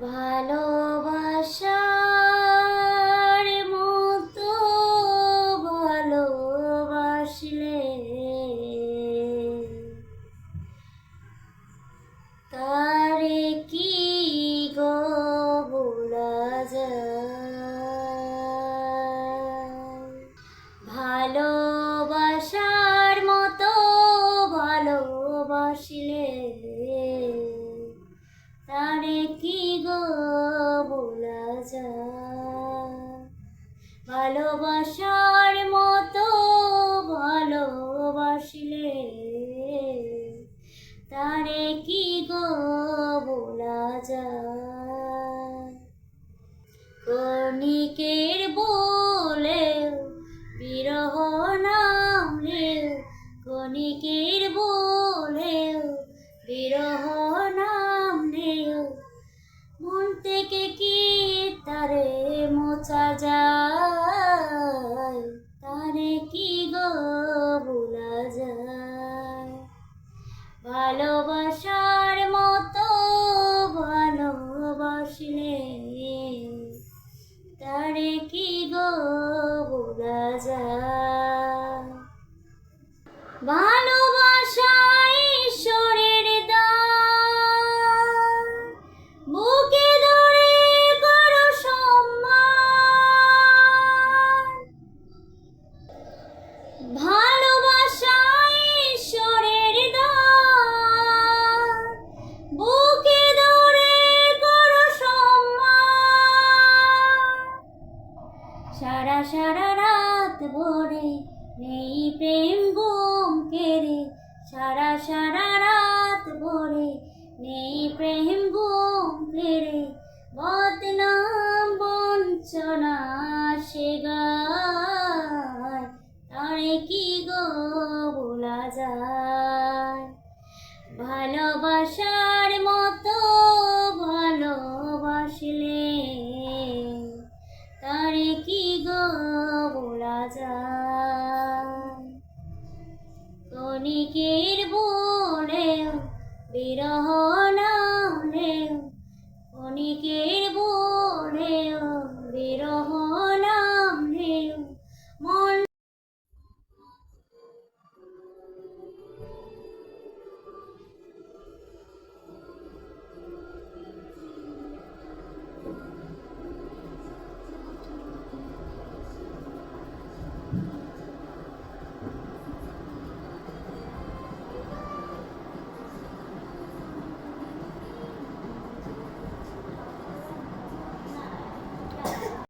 ভালোবাসার মতো ভালোবাসলে তারে কি গো ভোলা যায়। ভালোবাসার মতো ভালোবাসলে তারে কি গো ভোলা যায়। ভালোবাসার মতো ভালোবাসলে তারে কি গো ভোলা যায়। ক্ষণিকের বলে বিরহ নামলে, ক্ষণিকের বলে বিরহ নামলে মন থেকে কি তারে মোছা যায়। তারে কি গো ভোলা যায়। ভালোবাসার মতো ভালোবাসলে তারে কি গো ভোলা যায়। ভালোবাসা ঈশ্বরের দান, বুকে ধরে করো সম্মান। ভালোবাসা ঈশ্বরের দান, বুকে ধরে করো সম্মান। সারা সারা রাত ভরে নেই প্রেম ঘুম কেড়ে, সারা সারা রাত ভরে নেই প্রেম ঘুম কেড়ে বদনাম বঞ্চনা সে গায়। তারে কি গো ভোলা যায়। ভালোবাসার মতো ভালোবাসলে তারে কি গো ভোলা যায়। ক্ষণিকের বলে বিরহ নামলে, ক্ষণিকের